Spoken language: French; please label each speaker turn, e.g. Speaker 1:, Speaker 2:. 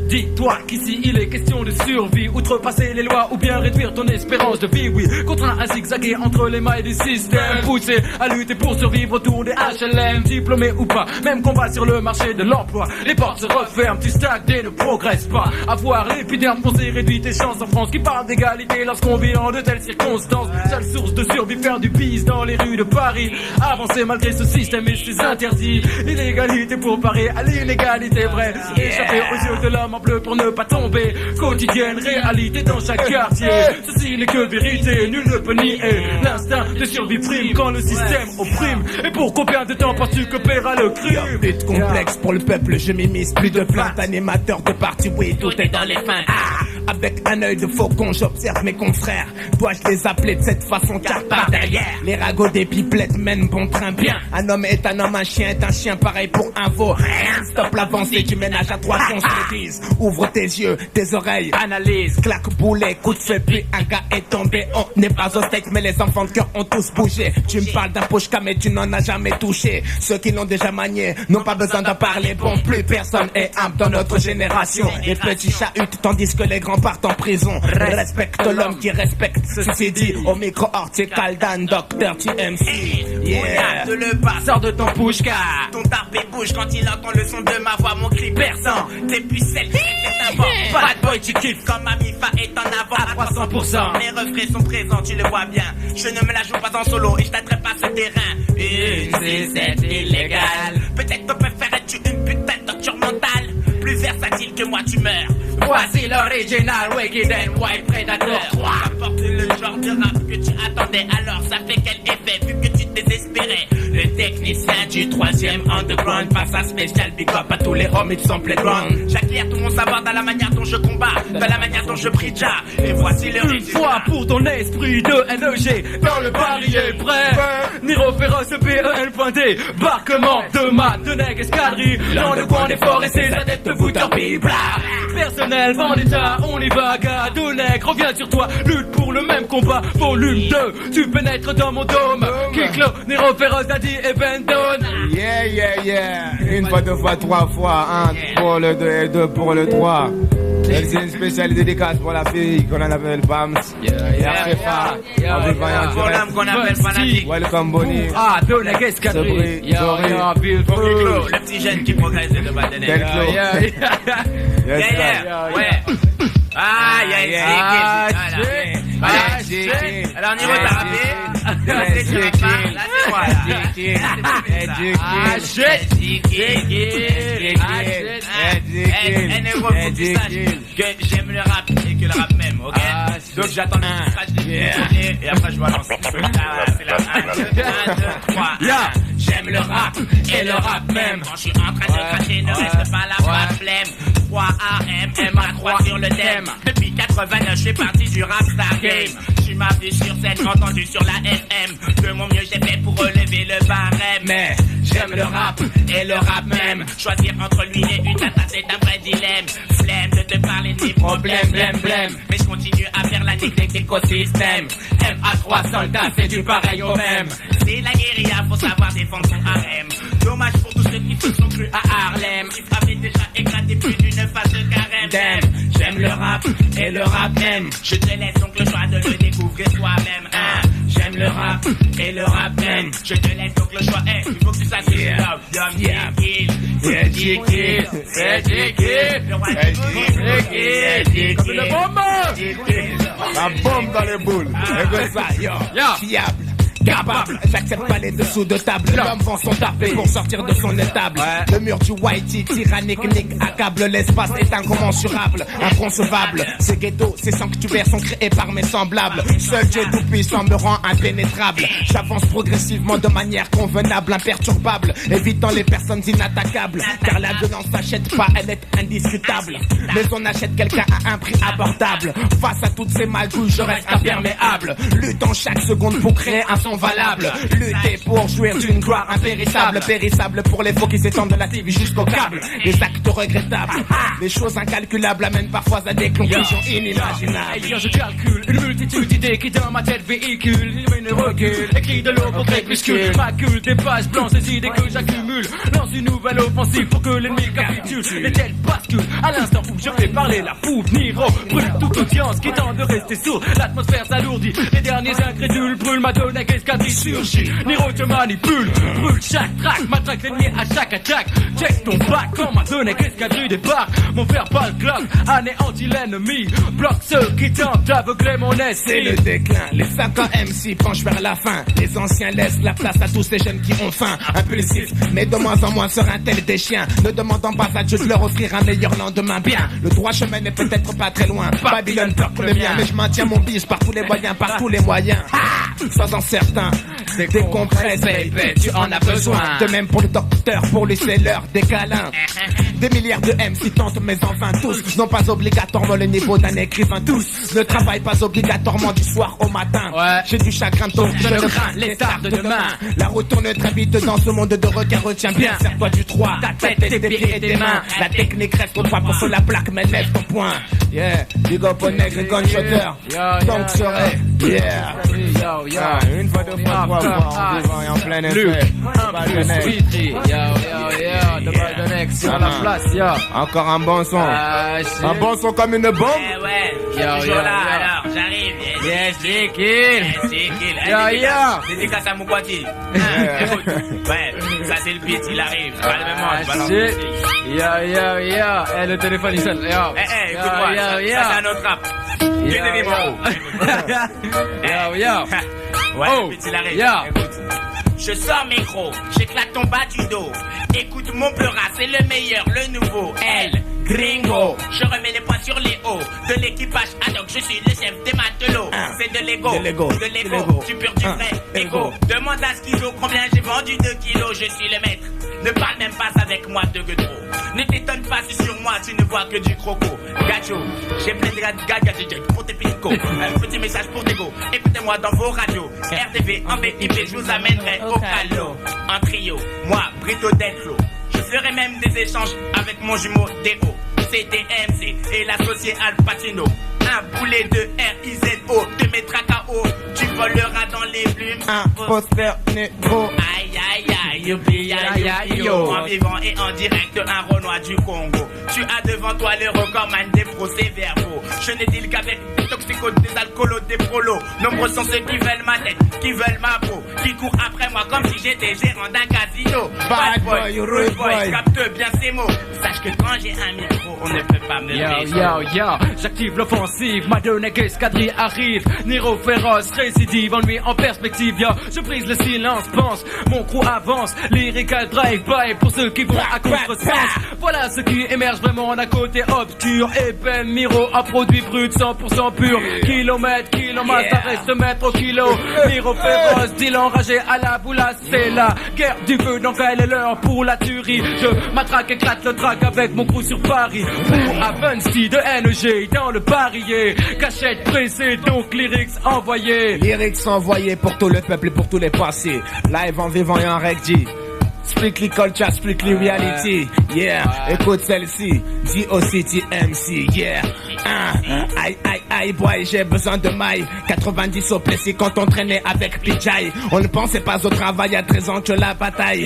Speaker 1: Dis-toi qu'ici il est question de survie, outrepasser les lois ou bien réduire ton espérance de vie. Oui, contraint à zigzaguer entre les mailles du système, poussé à lutter pour survivre autour des HLM. Diplômé ou pas, même combat sur le marché de l'emploi. Les portes se referment, tu stagnes et ne progresses pas. Avoir l'épiderme foncé réduit tes chances en France qui parle d'égalité lorsqu'on vit en de telles circonstances. Seule source de survie, faire du bise dans les rues de Paris. Avancer malgré ce système et ses interdits. L'inégalité pour parer à l'inégalité vraie. Échapper aux yeux de l'homme en bleu pour ne pas tomber. Quotidienne réalité dans chaque quartier. Ceci n'est que vérité, nul ne peut nier. L'instinct de survie prime quand le système opprime. Et pour combien de temps penses-tu que paiera le crime?
Speaker 2: But complexe pour le peuple, je m'immisce. Plus de plaintes, animateur de parti, oui, tout est dans les fins. Avec un œil de faucon, j'observe mes confrères. Dois-je les appeler de cette façon car par derrière les ragots des pipelettes mènent bon train bien. Un homme est un homme, un chien est un chien, pareil pour un veau. Rien stop l'avancée du ménage à trois qu'on se le dise. Ouvre tes yeux, tes oreilles, analyse, claque boulet, coup de feu, puis un gars est tombé. On n'est pas au steak mais les enfants de cœur ont tous bougé. Tu me parles d'un pochka mais tu n'en as jamais touché. Ceux qui l'ont déjà manié n'ont pas besoin d'en parler. Bon, plus personne est humble dans notre génération. Les petits chahutent tandis que les grands partent en prison. Respecte l'homme qui respecte. Ceci dit, au micro hortical Docteur TMC.
Speaker 3: Yeah. De le pas, sors de ton pushka. Ton tarpé bouge quand il entend le son de ma voix. Mon cri perçant, tes pucelles, c'est un vent. Bad boy, tu kiffes comme ma mifa est en avant à 300%. Mes refrains sont présents, tu le vois bien. Je ne me la joue pas en solo et je t'attrape pas ce terrain. Une c'est illégale. Peut-être que préférerais-tu une putain de torture mentale. Plus versatile que moi, tu meurs. Voici l'original Wicked and White Predator. Apporte le genre de rap que tu attendais. Alors ça fait quel effet vu que tu désespérais? Le technicien du 3e underground passe à spécial big up à tous les homies de son playground. J'acquiers tout mon savoir dans la manière dont je combats, dans la manière dont je prie déjà. Et voici le
Speaker 1: une fois pour ton esprit de NEG dans le palier prêt. Niro féroce PEL.D. Barquement de mat de nègre escadrille. Dans le coin des forêts ses adeptes vous torpillent. Personnel, vendetta, on y va, gars de nègre, reviens sur toi, lutte pour le même combat, volume 2, tu pénètres dans mon dôme, Kiklo, Nero féroce, Daddy et Bendon.
Speaker 4: Yeah, une fois, deux fois, trois fois, un pour le 2 et 2 pour le 3. C'est une spéciale dédicace pour la fille qu'on appelle Bams.
Speaker 3: pour l'homme qu'on appelle fanatique.
Speaker 4: Welcome Bonnie.
Speaker 1: Ah, de nègre escadrille.
Speaker 3: Le petit jeune qui progresse de bas de nègre. Ouais. Alors Niro t'as rappé. Là c'est moi que j'aime le rap et que le rap même, ok? Donc j'attends un crash de et après je balance. C'est la 1, 2, 3. J'aime le rap et le rap même. Quand je suis en train de cracher, ne reste pas là, pas de flemme. 3 AM, MA3 sur le thème. Depuis 89, je fais partie du rap star game. Tu m'as vu sur scène, entendu sur la FM. De mon mieux j'ai fait pour relever le barème. Mais j'aime le rap et le rap même. Choisir entre lui et une attaque c'est un vrai dilemme. Flemme de te parler de mes problèmes, blême. Mais je continue à faire la technique d'écosystème. MA3 soldats, c'est du pareil au même. C'est la guérilla, faut savoir défendre son harem. Dommage pour tous ceux qui se sont crus à Harlem. Qui avait déjà éclaté plus d'une phase de carême. Damn, j'aime le rap et le rap même. Je te laisse donc le choix de le découvrir toi-même. J'aime le rap et le rap même. Je te laisse donc le choix. Il faut que tu saches que c'est love.
Speaker 4: La bombe dans les boules.
Speaker 2: Fiable. Capable, j'accepte pas les dessous de table. L'homme vend son tarpé pour sortir de son étable. Le mur du whitey, tyrannique, nique, accable. L'espace est incommensurable, inconcevable. Ces ghettos, ces sanctuaires sont créés par mes semblables. Seul Dieu tout-puissant me rend impénétrable. J'avance progressivement de manière convenable, imperturbable, évitant les personnes inattaquables. Car la violence s'achète pas, elle est indiscutable. Mais on achète quelqu'un à un prix abordable. Face à toutes ces malgouilles, je reste imperméable. Luttant chaque seconde pour créer un son valable. Lutter pour jouir d'une gloire impérissable. Périssable pour les faux qui s'étendent de la TV jusqu'au câble. Les actes regrettables, les choses incalculables amènent parfois à des conclusions inimaginables.
Speaker 1: Et je calcule une multitude d'idées qui dans ma tête véhiculent. Une recul, écrit de l'eau pour crépuscule. Macule des pages blanches, des idées que j'accumule. Lance une nouvelle offensive pour que l'ennemi capitule. Les têtes basculent à l'instant où je fais parler la poupe. Niro brûle toute audience qui tente de rester sourd. L'atmosphère s'alourdit, les derniers incrédules brûlent. Ma donne escadrille surgit. Niro te manipule, brûle chaque track. Matraque l'ennemi à chaque attaque. Check ton bac quand ma donne escadrille débarque. Mon frère pas le glock, anéantit l'ennemi. Bloque ceux qui tentent d'aveugler mon esprit.
Speaker 2: C'est le déclin, les 5 ans MC penchent vers la fin. Les anciens laissent la place à tous ces jeunes qui ont faim. Impulsifs, mais de moins en moins seraient tels des chiens. Ne demandant pas à Dieu de leur offrir un meilleur lendemain. Bien, le droit chemin n'est peut-être pas très loin. Babylone peur pour le mien, mais je maintiens mon bis par tous les moyens, par tous les moyens. Sois-en certain, décompresse, baby, tu en as besoin. De même pour le docteur, pour lui c'est l'heure des câlins. Des milliards de MC tentent, mais enfin tous n'ont pas obligatoirement le niveau d'un écrivain. Tous ne travaillent pas obligatoirement du soir au matin. J'ai du chagrin, donc je ne crains les stars de demain. La route tourne très vite dans ce monde de requins. Retiens bien, serre-toi du 3, ta tête et tes pieds et tes mains. La technique reste au 3 pour sur la plaque, mais lève ton poing. Yeah, big up au nègre gunshooter. Donc serait, yeah.
Speaker 4: Une fois, deux fois, trois fois, en vivant et en plein effet.
Speaker 1: De Next sur la place,
Speaker 4: Encore un bon son. Un bon son comme une bombe.
Speaker 3: Ouais, toujours là, alors, j'arrive.
Speaker 1: Yes, c'est kill.
Speaker 3: Dédicace à Moukwati. Ouais, ça c'est le beat, il arrive. Pas le même monde,
Speaker 1: le téléphone il sonne.
Speaker 3: Écoute-moi, ça c'est un autre rap. Ouais, le beat il arrive. Écoute. Je sors mes crocs, j'éclate ton bas du dos. Écoute mon pleura, c'est le meilleur, le nouveau. El Gringo, je remets les points sur les hauts. De l'équipage ad hoc, je suis le chef des matelots. C'est de l'ego, du pur, du vrai ego. Demande à Schizo combien j'ai vendu de kilos. Je suis le maître, ne parle même pas avec moi de gueudreau. Ne t'étonne pas si sur moi tu ne vois que du croco. Gacho, j'ai plein de gadgets pour tes picots. Un petit message pour Dégo, écoutez-moi dans vos radios. RDV en VIP, je vous amènerai au calot. En trio, moi, Brito Deadflow. Je ferai même des échanges avec mon jumeau D.O. CTMC et l'associé Al Pacino. Un boulet de RIZO te mettra KO. Tu voleras dans les plumes.
Speaker 2: Un poster négro.
Speaker 3: Aïe aïe aïe, youpi aïe aïe yo. En vivant et en direct, un Renoir du Congo. Tu as devant toi le recordman des procès-verbaux. Je n'ai deal qu'avec des toxicos, des alcoolos, des prolos. Nombreux sont ceux qui veulent ma tête, qui veulent ma peau, qui courent après moi comme si j'étais gérant d'un casino. Bad boy, rude boy, capte bien ces mots. Sache que quand j'ai un micro, on ne peut pas me laisser.
Speaker 1: J'active l'offensive, ma donne escadrille arrive. Niro féroce, récidive, en lui en perspective, je brise le silence, pense, mon crew avance. Lyrical drive-by pour ceux qui vont à contresens. Voilà ce qui émerge vraiment d'un côté obscur. Et Ben Miro, un produit brut 100% pur. Kilomètre, ça reste mètre au kilo. Niro féroce, deal enragé à la boulasse. C'est la guerre du feu, donc elle est l'heure pour la tuerie. Je matraque, éclate le track avec mon crew sur Paris. Pour Avensti de NEG dans le barillet. Cachette pressée, donc lyrics envoyés.
Speaker 2: Lyrics envoyés pour tout le peuple et pour tous les passés. Live en vivant et en reggae. Strictly culture, strictly reality. Yeah, écoute celle-ci. D.O.C.T. MC, yeah. Aïe, aïe, aïe, boy, j'ai besoin de maille. 90 au Plessis quand on traînait avec Pijay. On ne pensait pas au travail à 13 ans que la bataille.